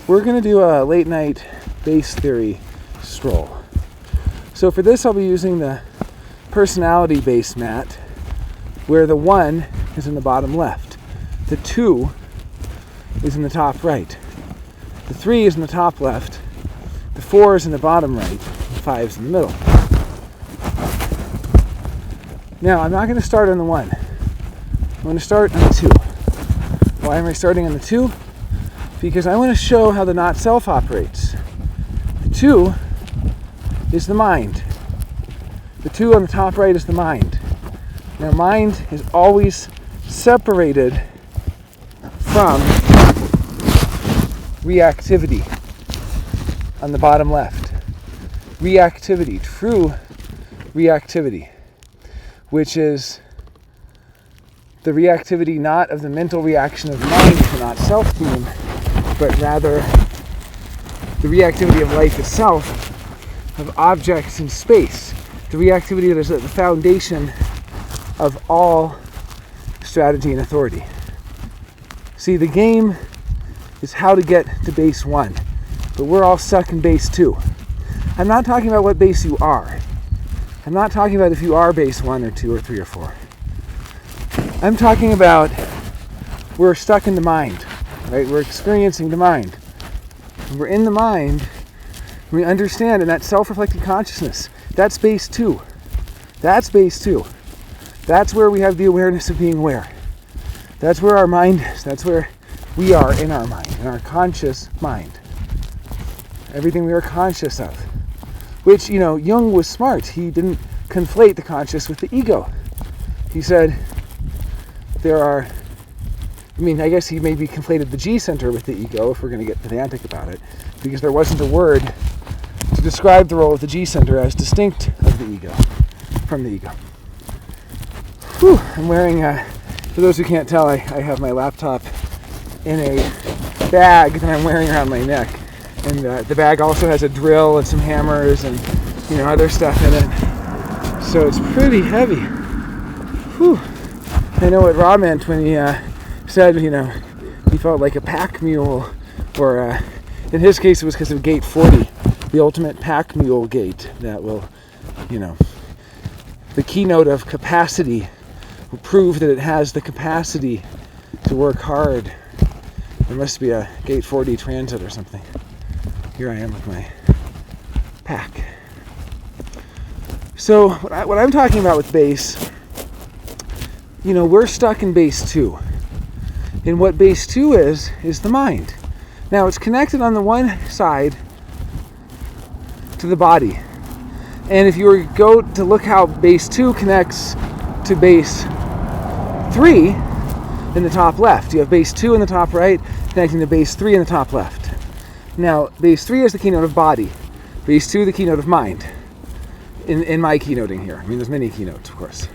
we're going to do a late night base theory stroll. So for this, I'll be using the personality base mat, where the 1 is in the bottom left, the 2 is in the top right, the 3 is in the top left, the 4 is in the bottom right, the 5 is in the middle. Now, I'm not going to start on the 1. I'm going to start on the 2. Why am I starting on the 2? Because I want to show how the not self operates. The 2 is the mind. The 2 on the top right is the mind. Now, mind is always separated from reactivity on the bottom left. Reactivity, true reactivity, which is the reactivity not of the mental reaction of mind to not self theme, but rather the reactivity of life itself, of objects in space, the reactivity that is at the foundation of all strategy and authority. See, the game is how to get to base 1, but we're all stuck in base 2. I'm not talking about what base you are. I'm not talking about if you are base 1 or 2 or 3 or 4. I'm talking about we're stuck in the mind, right? We're experiencing the mind. When we're in the mind, we understand in that self-reflecting consciousness, that's base 2. That's base 2. That's where we have the awareness of being aware. That's where our mind is. That's where we are in our mind, in our conscious mind. Everything we are conscious of. Which, Jung was smart. He didn't conflate the conscious with the ego. He said I guess he maybe conflated the G center with the ego, if we're going to get pedantic about it, because there wasn't a word to describe the role of the G center as distinct of the ego, from the ego. Whew, I'm wearing, for those who can't tell, I have my laptop in a bag that I'm wearing around my neck. And the bag also has a drill and some hammers and, other stuff in it. So it's pretty heavy. Whew. I know what Ra meant when he said, he felt like a pack mule, or in his case it was because of gate 40, the ultimate pack mule gate that will, the keynote of capacity will prove that it has the capacity to work hard. There must be a gate 40 transit or something. Here I am with my pack. So what I'm talking about with base, we're stuck in base 2. And what base 2 is the mind. Now it's connected on the one side to the body. And if you were to go to look how base 2 connects to base 3 in the top left, you have base 2 in the top right connecting to base 3 in the top left. Now, base 3 is the keynote of body. Base 2, the keynote of mind. In my keynoting here. There's many keynotes, of course,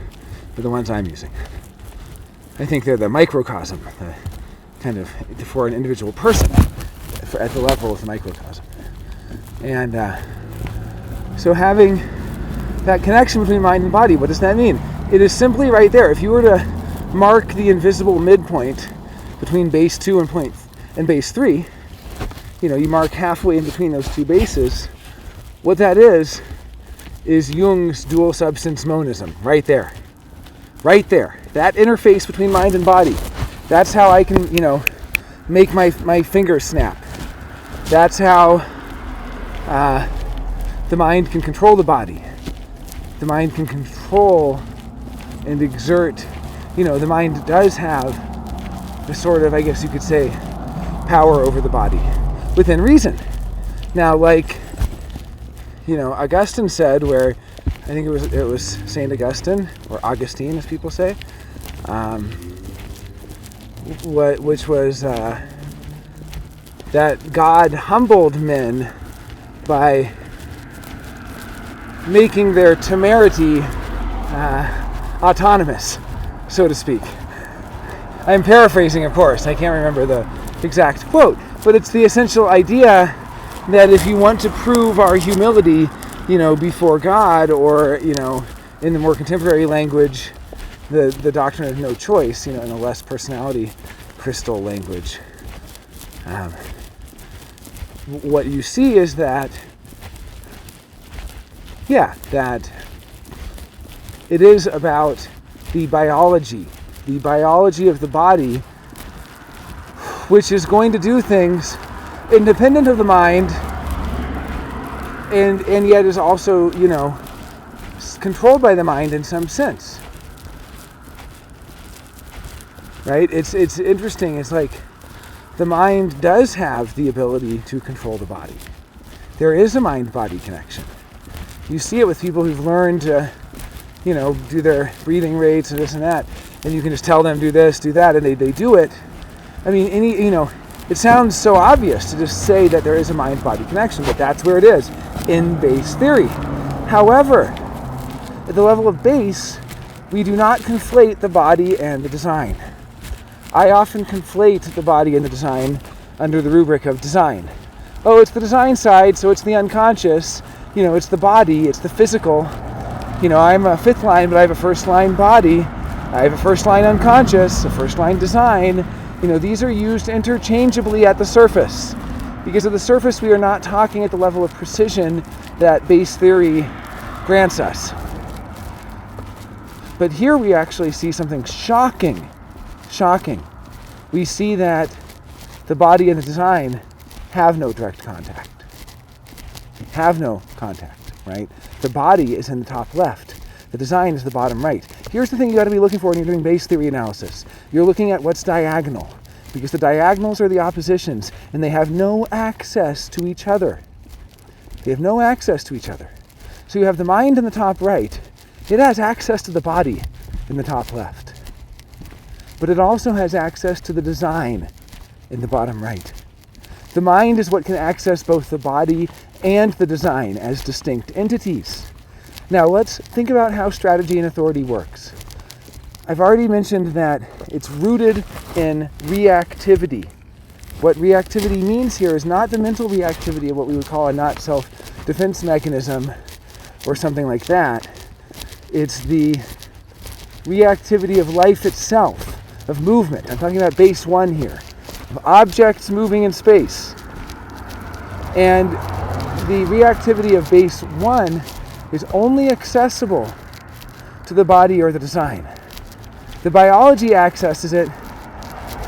but the ones I'm using. I think they're the microcosm, the kind of, for an individual person, at the level of the microcosm. And so having that connection between mind and body, what does that mean? It is simply right there. If you were to mark the invisible midpoint between base 2 and base 3, you mark halfway in between those two bases, what that is Jung's dual substance monism, right there. Right there. That interface between mind and body. That's how I can, make my fingers snap. That's how the mind can control the body. The mind can control and exert, the mind does have the sort of, I guess you could say, power over the body within reason. Now, like, Augustine said, where I think it was Saint Augustine, or Augustine as people say, which was that God humbled men by making their temerity autonomous, so to speak. I'm paraphrasing, of course. I can't remember the exact quote, but it's the essential idea that if you want to prove our humility, before God, or, in the more contemporary language, the doctrine of no choice, in a less personality crystal language, what you see is that, that it is about the biology of the body, which is going to do things independent of the mind, and yet is also, controlled by the mind in some sense. Right? It's interesting. It's like the mind does have the ability to control the body. There is a mind-body connection. You see it with people who've learned to, do their breathing rates and this and that, and you can just tell them do this, do that, and they do it. I mean, it sounds so obvious to just say that there is a mind-body connection, but that's where it is in base theory. However, at the level of base, we do not conflate the body and the design. I often conflate the body and the design under the rubric of design. Oh, it's the design side, so it's the unconscious, it's the body, it's the physical. I'm a fifth line, but I have a first line body. I have a first line unconscious, a first line design. These are used interchangeably at the surface. Because at the surface, we are not talking at the level of precision that base theory grants us. But here we actually see something shocking. We see that the body and the design have no direct contact. Have no contact, right? The body is in the top left. The design is the bottom right. Here's the thing you got to be looking for when you're doing base theory analysis. You're looking at what's diagonal, because the diagonals are the oppositions, and they have no access to each other. They have no access to each other. So you have the mind in the top right. It has access to the body in the top left. But it also has access to the design in the bottom right. The mind is what can access both the body and the design as distinct entities. Now let's think about how strategy and authority works. I've already mentioned that it's rooted in reactivity. What reactivity means here is not the mental reactivity of what we would call a not self-defense mechanism or something like that. It's the reactivity of life itself, of movement. I'm talking about base one here, of objects moving in space. And the reactivity of base one is only accessible to the body or the design. The biology accesses it,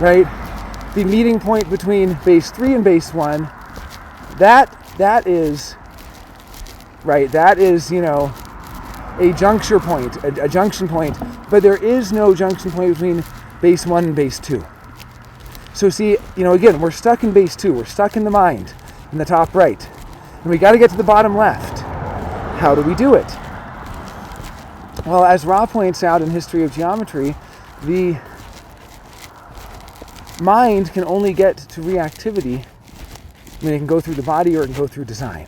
right? The meeting point between base 3 and base 1, that is, right, that is, a juncture point, a junction point, but there is no junction point between base 1 and base 2. So see, again, we're stuck in base 2, we're stuck in the mind, in the top right, and we got to get to the bottom left. How do we do it? Well, as Ra points out in History of Geometry, the mind can only get to reactivity when it can go through the body or it can go through design.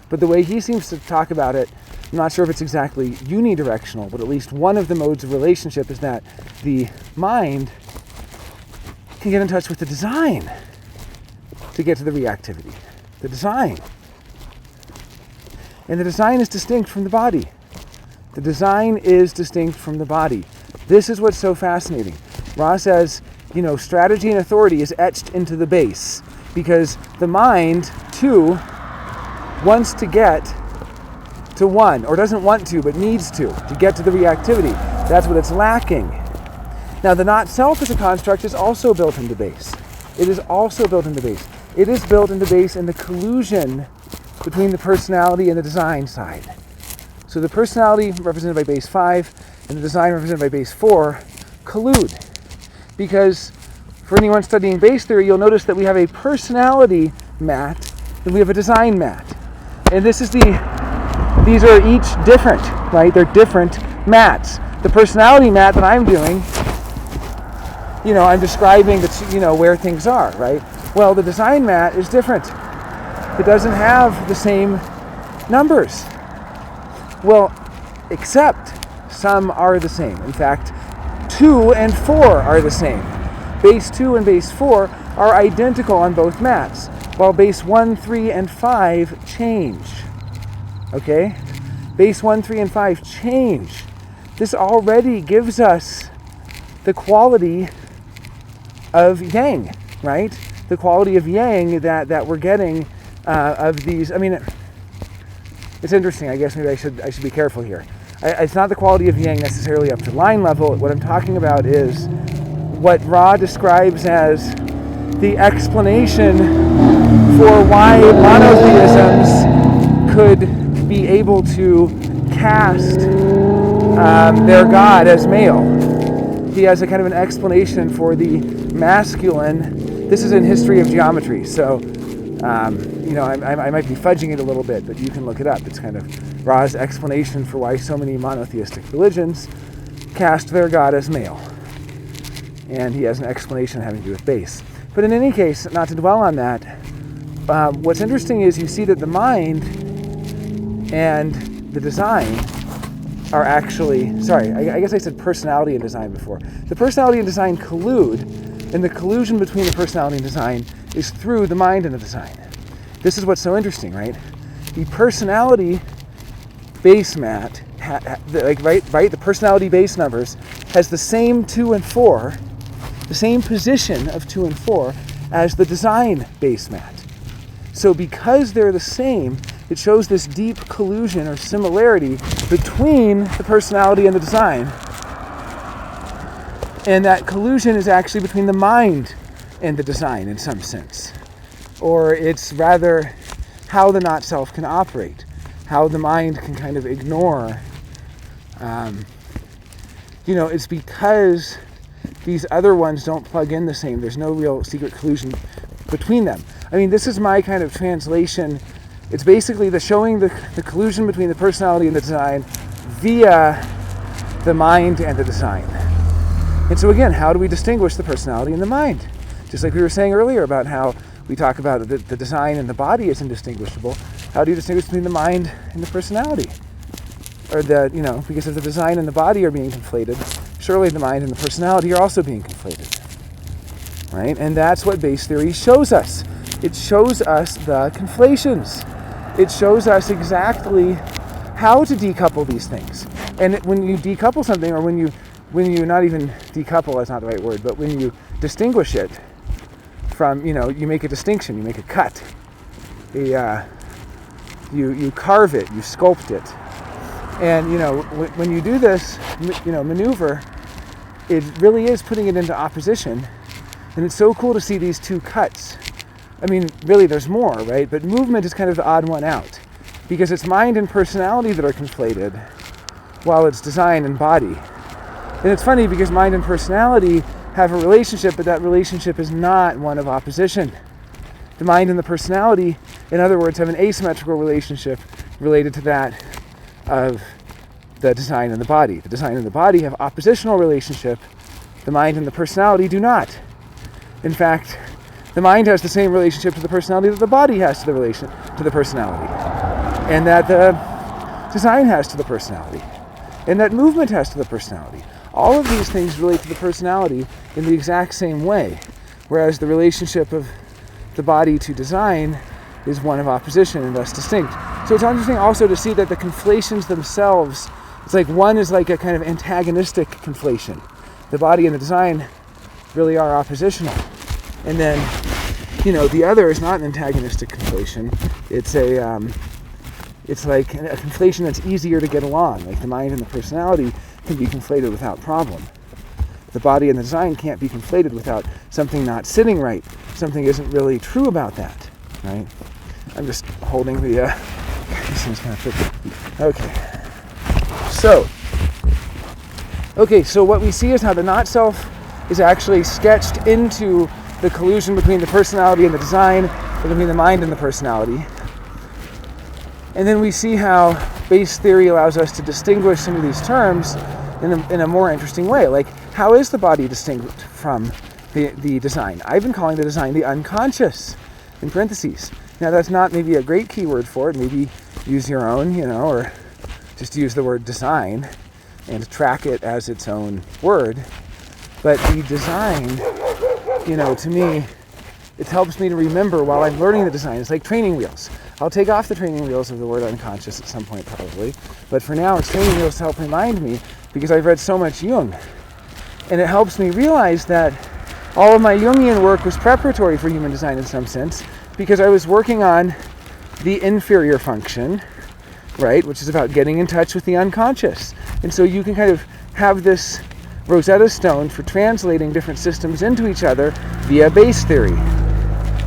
But the way he seems to talk about it, I'm not sure if it's exactly unidirectional, but at least one of the modes of relationship is that the mind can get in touch with the design to get to the reactivity. The design. And the design is distinct from the body. The design is distinct from the body. This is what's so fascinating. Ra says, strategy and authority is etched into the base because the mind, too, wants to get to one, or doesn't want to, but needs to get to the reactivity. That's what it's lacking. Now, the not self as a construct is also built into base. It is also built into base. It is built into base in the collusion between the personality and the design side. So the personality represented by base 5 and the design represented by base 4 collude. Because for anyone studying base theory, you'll notice that we have a personality mat and we have a design mat. And these are each different, right? They're different mats. The personality mat that I'm doing, I'm describing where things are, right? Well, the design mat is different. It doesn't have the same numbers. Well, except some are the same. In fact, 2 and 4 are the same. Base 2 and base 4 are identical on both mats, while base 1, 3, and 5 change. Okay? Base 1, 3, and 5 change. This already gives us the quality of yang, right? the quality of yang that we're getting of these. I mean, it's interesting. I guess maybe I should be careful here. It's not the quality of yang necessarily up to line level. What I'm talking about is what Ra describes as the explanation for why monotheisms could be able to cast their god as male. He has a kind of an explanation for the masculine. This is in History of Geometry, so I might be fudging it a little bit, but you can look it up. It's kind of Ra's explanation for why so many monotheistic religions cast their god as male. And he has an explanation having to do with base. But in any case, not to dwell on that, what's interesting is you see that the mind and the design are actually, I guess I said personality and design before. The personality and design collude, and the collusion between the personality and design is through the mind and the design. This is what's so interesting, right? The personality base mat, the personality base numbers has the same 2 and 4, the same position of 2 and 4 as the design base mat. So because they're the same, it shows this deep collusion or similarity between the personality and the design. And that collusion is actually between the mind and the design in some sense. Or it's rather how the not self can operate, how the mind can kind of ignore. It's because these other ones don't plug in the same. There's no real secret collusion between them. I mean, this is my kind of translation. It's basically showing the collusion between the personality and the design via the mind and the design. And so again, how do we distinguish the personality and the mind? Just like we were saying earlier about how we talk about the design and the body is indistinguishable. How do you distinguish between the mind and the personality? Or because if the design and the body are being conflated, surely the mind and the personality are also being conflated. Right? And that's what base theory shows us. It shows us the conflations. It shows us exactly how to decouple these things. And when you decouple something, or when you not even decouple, that's not the right word, but when you distinguish it from, you make a distinction, you make a cut. You carve it, you sculpt it. And, when you do this, maneuver, it really is putting it into opposition. And it's so cool to see these two cuts. I mean, really, there's more, right? But movement is kind of the odd one out, because it's mind and personality that are conflated, while it's design and body. And it's funny because mind and personality have a relationship, but that relationship is not one of opposition. The mind and the personality, in other words, have an asymmetrical relationship related to that of the design and the body. The design and the body have oppositional relationship. The mind and the personality do not. In fact, the mind has the same relationship to the personality that the body has to the personality, and that the design has to the personality, and that movement has to the personality. All of these things relate to the personality in the exact same way, whereas the relationship of the body to design is one of opposition and thus distinct. So it's interesting also to see that the conflations themselves, it's like one is like a kind of antagonistic conflation. The body and the design really are oppositional. And then, the other is not an antagonistic conflation. It's like a conflation that's easier to get along. Like the mind and the personality can be conflated without problem. The body and the design can't be conflated without something not sitting right. Something isn't really true about that, right? I'm just holding the, this thing's kind of tricky. Okay, so what we see is how the not self is actually sketched into the collusion between the personality and the design, or between the mind and the personality. And then we see how base theory allows us to distinguish some of these terms in a more interesting way. Like, how is the body distinguished from the design? I've been calling the design the unconscious, in parentheses. Now, that's not maybe a great keyword for it. Maybe use your own, or just use the word design and track it as its own word. But the design, to me, it helps me to remember while I'm learning the design. It's like training wheels. I'll take off the training wheels of the word unconscious at some point probably. But for now, it's training wheels to help remind me, because I've read so much Jung. And it helps me realize that all of my Jungian work was preparatory for human design in some sense, because I was working on the inferior function, right, which is about getting in touch with the unconscious. And so you can kind of have this Rosetta Stone for translating different systems into each other via base theory.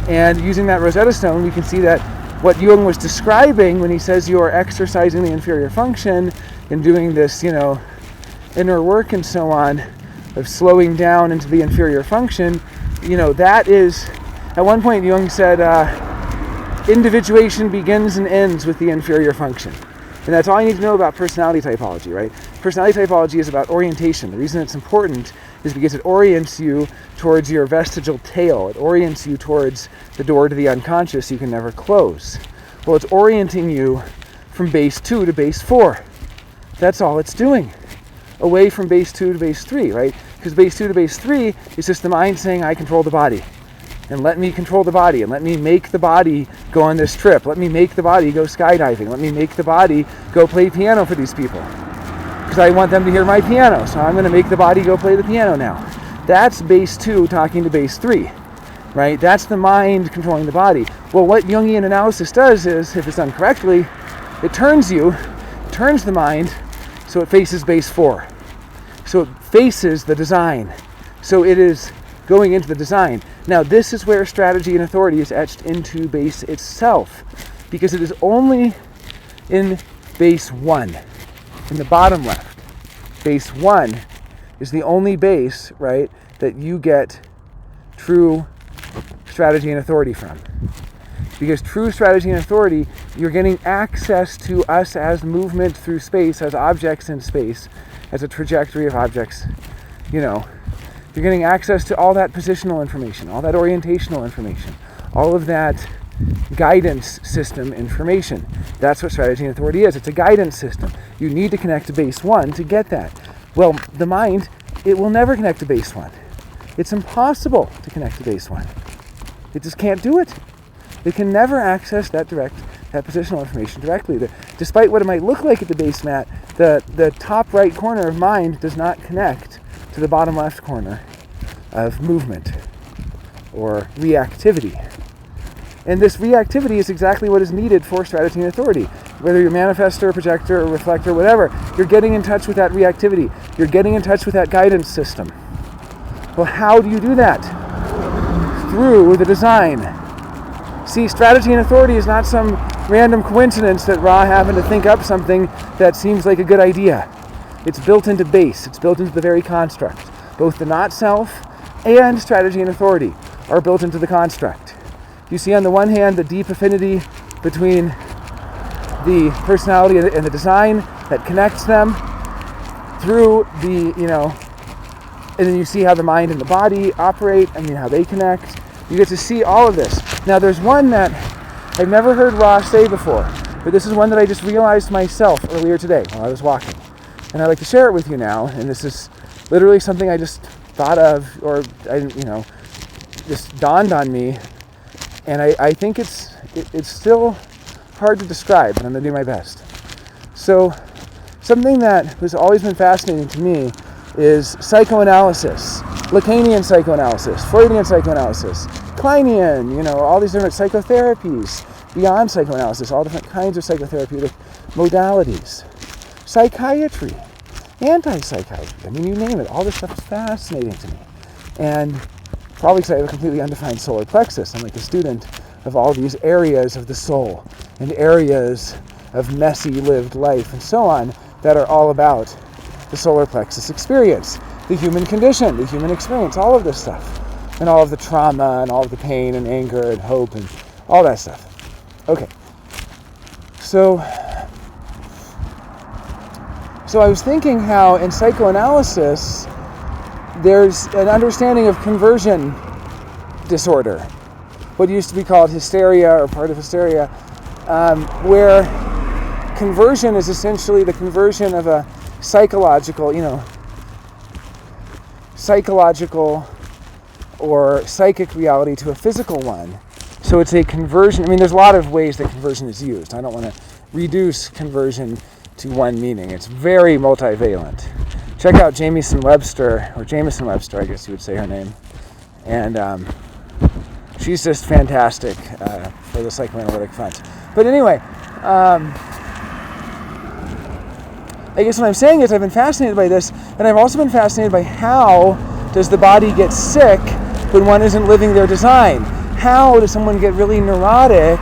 And using that Rosetta Stone, we can see that what Jung was describing when he says you are exercising the inferior function and doing this, inner work and so on, of slowing down into the inferior function, that is, at one point Jung said, individuation begins and ends with the inferior function. And that's all you need to know about personality typology, right? Personality typology is about orientation. The reason it's important is because it orients you towards your vestigial tail. It orients you towards the door to the unconscious you can never close. Well, it's orienting you from base 2 to base 4. That's all it's doing. Away from base 2 to base 3, right? Because base 2 to base 3 is just the mind saying, I control the body. And let me control the body, and let me make the body go on this trip. Let me make the body go skydiving. Let me make the body go play piano for these people. Because I want them to hear my piano, so I'm going to make the body go play the piano now. That's base 2 talking to base 3, right? That's the mind controlling the body. Well, what Jungian analysis does is, if it's done correctly, it turns the mind so it faces base 4. So it faces the design. So it is going into the design. Now, this is where strategy and authority is etched into base itself, because it is only in base 1, in the bottom left. Base 1 is the only base, right, that you get true strategy and authority from. Because true strategy and authority, you're getting access to us as movement through space, as objects in space, as a trajectory of objects, You're getting access to all that positional information, all that orientational information, all of that guidance system information. That's what strategy and authority is. It's a guidance system. You need to connect to base 1 to get that. Well, the mind, it will never connect to base 1. It's impossible to connect to base 1. It just can't do it. It can never access that positional information directly. Despite what it might look like at the base mat, the top right corner of mind does not connect to the bottom left corner of movement or reactivity. And this reactivity is exactly what is needed for strategy and authority. Whether you're manifestor, projector, or reflector, whatever, you're getting in touch with that reactivity. You're getting in touch with that guidance system. Well, how do you do that? Through the design. See, strategy and authority is not some random coincidence that Ra happened to think up something that seems like a good idea. It's built into base. It's built into the very construct. Both the not self and strategy and authority are built into the construct. You see on the one hand the deep affinity between the personality and the design that connects them through the, and then you see how the mind and the body operate, how they connect. You get to see all of this. Now there's one that I've never heard Ra say before, but this is one that I just realized myself earlier today while I was walking. And I'd like to share it with you now, and this is literally something I just thought of, or just dawned on me, and I think it's still hard to describe, but I'm going to do my best. So, something that has always been fascinating to me is psychoanalysis, Lacanian psychoanalysis, Freudian psychoanalysis, Kleinian, all these different psychotherapies, beyond psychoanalysis, all different kinds of psychotherapeutic modalities. Psychiatry, anti-psychiatry, you name it, all this stuff is fascinating to me. And probably because I have a completely undefined solar plexus, I'm like a student of all these areas of the soul and areas of messy lived life and so on that are all about the solar plexus experience, the human condition, the human experience, all of this stuff, and all of the trauma and all of the pain and anger and hope and all that stuff. Okay, so I was thinking how in psychoanalysis there's an understanding of conversion disorder, what used to be called hysteria or part of hysteria, where conversion is essentially the conversion of a psychological or psychic reality to a physical one. So it's a conversion. there's a lot of ways that conversion is used. I don't want to reduce conversion to one meaning. It's very multivalent. Check out Jamieson Webster, I guess you would say her name, And she's just fantastic for the psychoanalytic front. But anyway, I guess what I'm saying is I've been fascinated by this, and I've also been fascinated by how does the body get sick when one isn't living their design? How does someone get really neurotic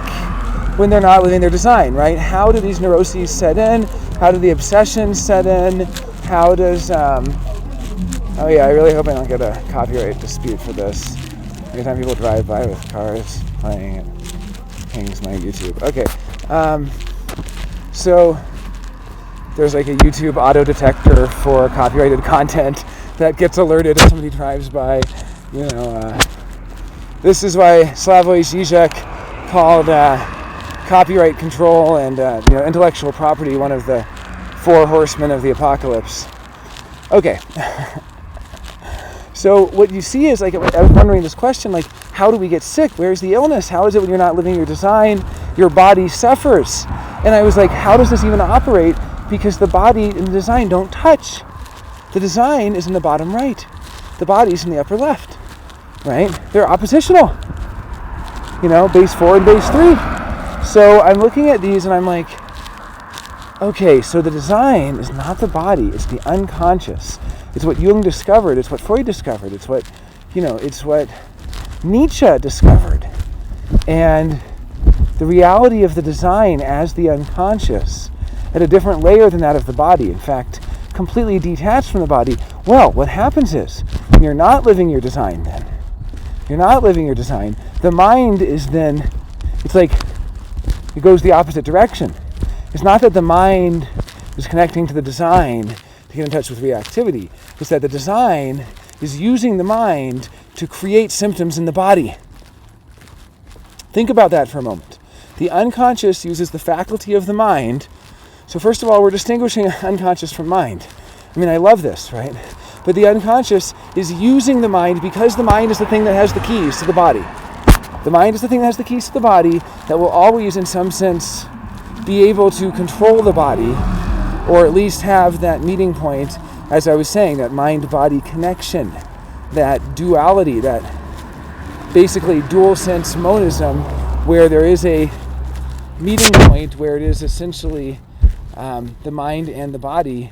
when they're not living their design, right? How do these neuroses set in? How do the obsessions set in? How does, oh yeah, I really hope I don't get a copyright dispute for this. Every time people drive by with cars playing, it pings my YouTube. Okay, so there's like a YouTube auto detector for copyrighted content that gets alerted if somebody drives by. You know, this is why Slavoj Žižek called copyright control and intellectual property one of the 4 horsemen of the apocalypse. Okay. So what you see is, like, I was wondering this question, like, how do we get sick? Where's the illness? How is it when you're not living your design, your body suffers? And I was like, how does this even operate? Because the body and the design don't touch. The design is in the bottom right. The body's in the upper left, right? They're oppositional. You know, base 4 and base 3. So I'm looking at these and I'm like, okay, so the design is not the body, it's the unconscious. It's what Jung discovered, it's what Freud discovered, it's what Nietzsche discovered. And the reality of the design as the unconscious at a different layer than that of the body, in fact, completely detached from the body. Well, what happens is, when you're not living your design then, the mind is then, it's like, it goes the opposite direction. It's not that the mind is connecting to the design to get in touch with reactivity. It's that the design is using the mind to create symptoms in the body. Think about that for a moment. The unconscious uses the faculty of the mind. So first of all, we're distinguishing unconscious from mind. I mean, I love this, right? But the unconscious is using the mind because the mind is the thing that has the keys to the body. The mind is the thing that has the keys to the body that will always, in some sense, be able to control the body, or at least have that meeting point, as I was saying, that mind-body connection, that duality, that basically dual sense monism, where there is a meeting point where it is essentially the mind and the body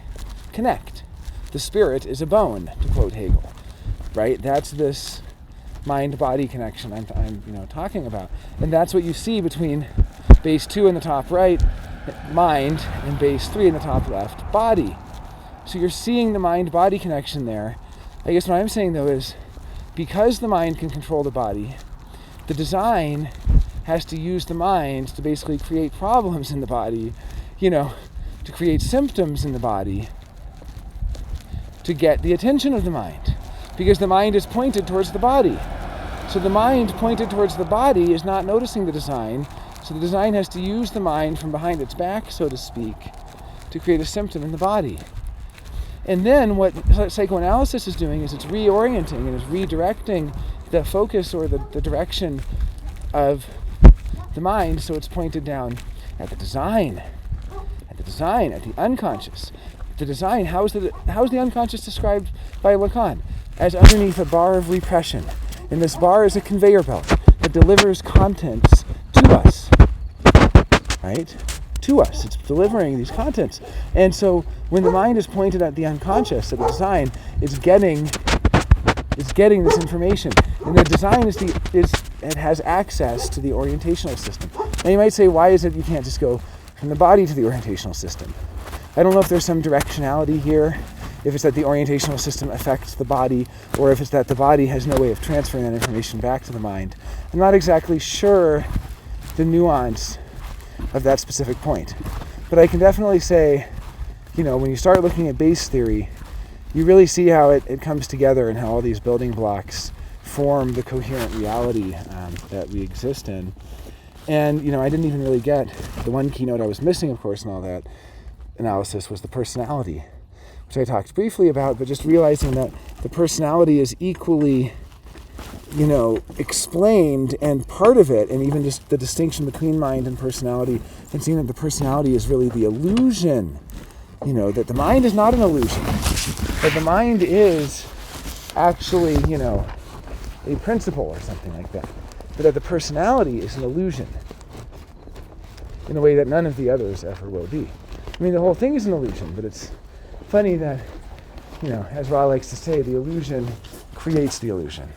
connect. The spirit is a bone, to quote Hegel, right? That's this mind-body connection I'm talking about. And that's what you see between base 2 in the top right, mind, and base 3 in the top left, body. So you're seeing the mind-body connection there. I guess what I'm saying, though, is because the mind can control the body, the design has to use the mind to basically create problems in the body, to create symptoms in the body, to get the attention of the mind, because the mind is pointed towards the body. So the mind pointed towards the body is not noticing the design, so the design has to use the mind from behind its back, so to speak, to create a symptom in the body. And then what psychoanalysis is doing is it's reorienting and it's redirecting the focus or the direction of the mind, so it's pointed down at the design, at the unconscious. The design, how is the unconscious described by Lacan? As underneath a bar of repression. And this bar is a conveyor belt that delivers contents to us, right? To us. It's delivering these contents. And so when the mind is pointed at the unconscious, at the design, it's getting this information. And the design it has access to the orientational system. Now you might say, why is it you can't just go from the body to the orientational system? I don't know if there's some directionality here, if it's that the orientational system affects the body, or if it's that the body has no way of transferring that information back to the mind. I'm not exactly sure the nuance of that specific point. But I can definitely say, when you start looking at base theory, you really see how it comes together and how all these building blocks form the coherent reality that we exist in. And, I didn't even really get the one keynote I was missing, of course, in all that analysis was the personality, which I talked briefly about, but just realizing that the personality is equally, explained, and part of it, and even just the distinction between mind and personality, and seeing that the personality is really the illusion, that the mind is not an illusion, that the mind is actually, a principle or something like that. But that the personality is an illusion in a way that none of the others ever will be. I mean, the whole thing is an illusion, but it's funny that, as Ra likes to say, the illusion creates the illusion.